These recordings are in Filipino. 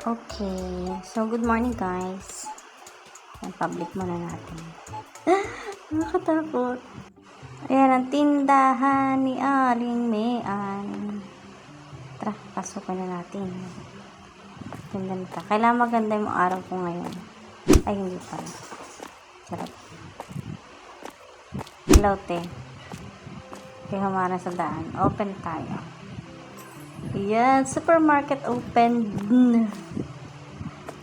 Okay, so good morning guys. Ang public muna natin. Nakakatakot. Ayan ang tindahan ni Aling Mayan. Tara, pasukan na natin. Ganda. Kailangan maganda yung araw ko ngayon. Ay, hindi pala. Sarap. Hello, te. Kaya humara sa daan. Open tayo. Ayan, supermarket open.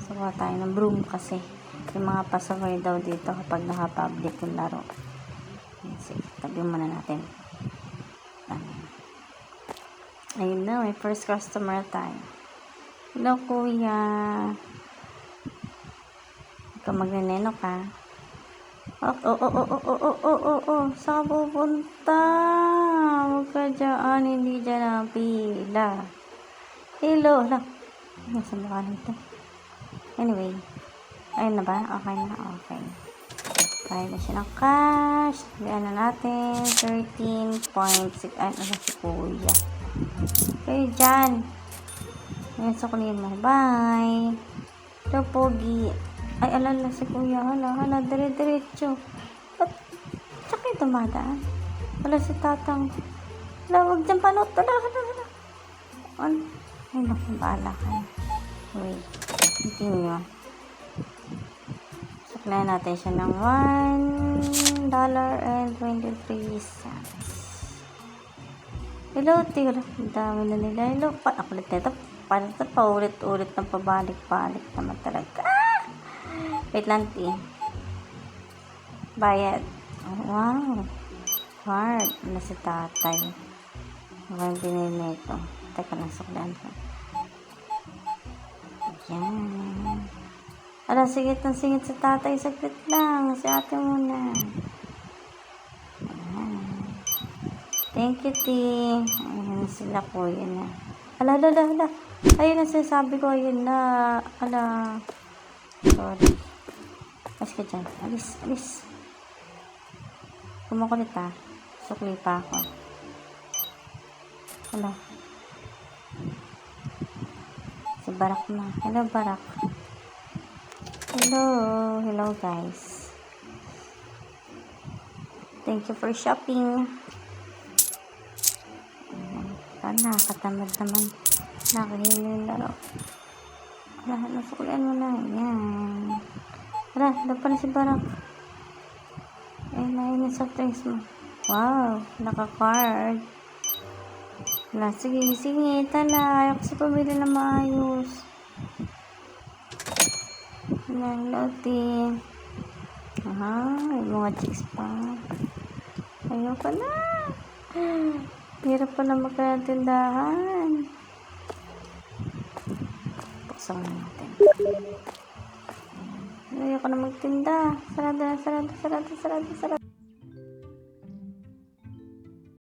Suka tayo ng broom kasi yung mga pasaway daw dito kapag naka-public yung laro. Sige, tabi muna natin. Ayun na, may first customer tayo. Hello, kuya. Ikaw magnaneno ka? Saan ka pupunta? Huwag ka dyan, hindi dyan ang pila. Hello, hala. Nasa mukha nito. Anyway, ayun na ba? Okay na, okay. Kaya na siya ng cash. Sabihan na natin, 13.6. Ay, ano si kuya? Kayo dyan. Ayan, sukunin mo. Bye. Hello, pogi. Ay, alala si kuya. Hala, dire-diretso. Ba't tsaka yung dumadaan? Wala si tatang. Hala, huwag dyan panot. Hala. Ay, naku, bahala ka na. Wait, continue. Suklayan natin siya ng $1.23. Hello, tira. Ang dami na nila. Hello, pakulit na ito. Paulit-ulit ng pabalik-balik naman talaga. Wait lang, ti. Bayad. Oh, wow. Hard. Ano si tatay? Ano binili na ito? Teka lang, suklayan ko. Yan. Ala, singit ng singit sa tatay. Saglit lang. Si ate muna. Ayan. Thank you, ti. Ayan sila po. Yan na. Ala. Ayun na sinasabi ko. Ayun na. Ala. Sorry. Alis ka dyan. Alis. Kumukulit ha. Sukli pa ako. Ala. Si Barak na. Hello, Barak. Hello guys. Thank you for shopping. Sana, katamad naman. Nakahilo yung laro. Wala, nasukulian mo na. Yan. Wala, doon pa na si Barak. Ayun na soft drinks mo. Wow, naka-card. Wala, sige. Tala, ayaw kasi pumili na maayos. Ng lote. Yung mga chicks pa. Ayoko na. Hirap pa na magkatindahan. Buksan na natin. Ayoko na magtinda. Sarado.